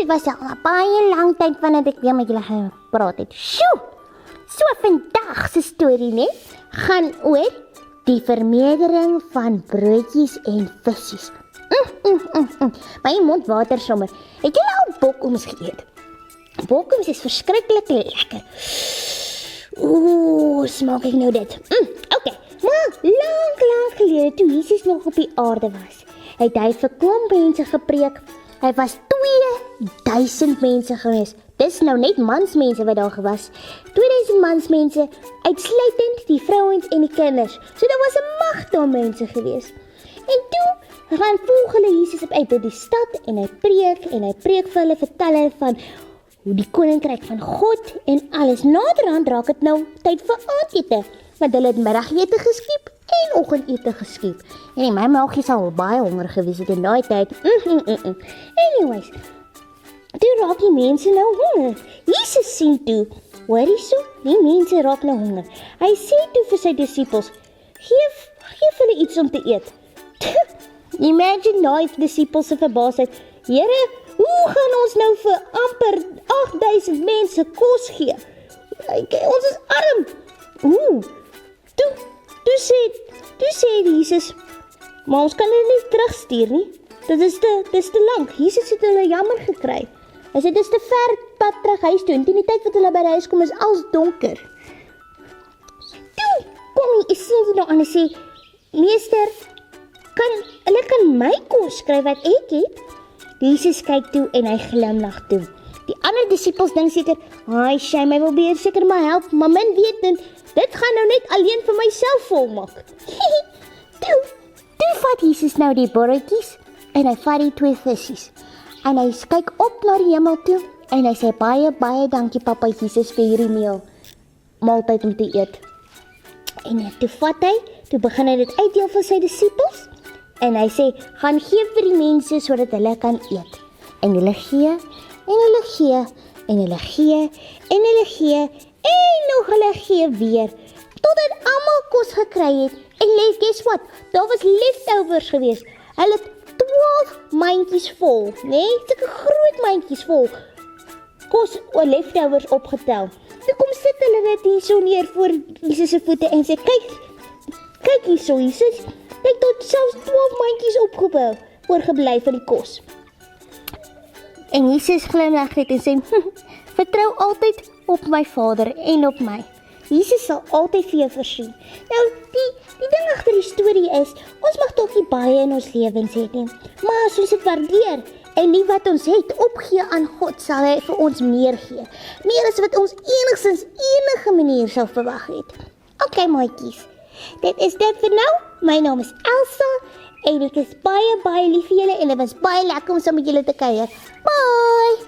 was al 'n baie lang tyd vandat ek weer met julle gepraat het. Sjoe! So vandag se storie net gaan oor die vermeerdering van broodjies en visse. My mond water sommer. Het julle al bokkoms geëet? Bokkoms is verskriklik lekker. Oeh, smaak ek nou dit. Okay, maar lang gelede toe Jesus nog op die aarde was, het hy vir klomp mense gepreek. Hy was 2000 mense gewees. Dis nou net mansmense wat daar gewas. 2000 mansmense, uitsluitend die vrouens en die kinders. So daar was 'n magte aan mense gewees. En toe gaan volg hulle Jesus op uit by die stad en hy preek vir hulle, vertel hulle van hoe die koninkryk van God en alles. Naderhand raak dit nou tyd vir aandete, want hulle het middagete geskiep en oggendete geskiep. En my maagie sal al baie honger gewees het in daai tyd. Anyways, toe raak die mense nou honger. Jesus sien toe, hoor hierso, die mense raak nou honger. Hy sê toe vir sy disippels, geef hulle iets om te eet. Imagine daai disippels se verbaasdheid. Here, hoe gaan ons nou vir amper 8000 mense kos gee? Ons is arm. Toe sê Jesus, maar ons kan hulle nie terugstuur nie. Dit is te lank. Jesus het hulle jammer gekry. Hy sê, dit is te ver pad terug huis toe. En teen die tyd wat hulle by die huis kom, is alles donker. Toe kom die seentjie nou aan en sê, meester, hulle kan my kos kry wat ek het? Jesus kyk toe en hy glimlag toe. Die ander disippels dink seker, shame, hy wil beheer seker maar help, maar min weet dit gaan nou net alleen vir myself volmaak. Toe vat Jesus nou die broodjies en hy vat die 2 visse. En hy kyk op na die hemel toe en hy sê baie dankie Papa Jesus vir hierdie maaltyd om te eet. En toe begin hy dit uitdeel vir sy disippels. En hy sê, gaan gee vir die mense sodat hulle kan eet. En hulle gee, en hulle gee, en hulle gee, en hulle gee, en nog hulle gee weer. Totdat almal kos gekry het. En guess what? Daar was leftovers gewees. Hulle het 12 mandjies vol, sulke groot mandjies vol. Kos oor leftovers opgetel. Toe kom sit hulle dit hier so neer voor Jesus se voete en sê, kyk hier so Jesus. Kyk, tot selfs 12 mandjies opgebou, oorgebly van die kos. En Jesus glimlag net en sê, vertrou altyd op my Vader en op my. Jesus sal altyd vir jou voorsien. Nou, die ding agter die storie is, ons mag dalk nie baie in ons lewens hê nie, maar as ons dit waardeer en nie wat ons het opgee aan God, sal hy vir ons meer gee. Meer as wat ons enigstens enige manier sal verwag het. Okay, maatjies. Dit is dit vir nou. My naam is Elsa en ek is baie lief vir julle en dit was baie lekker om saam met julle te kuier. Bye!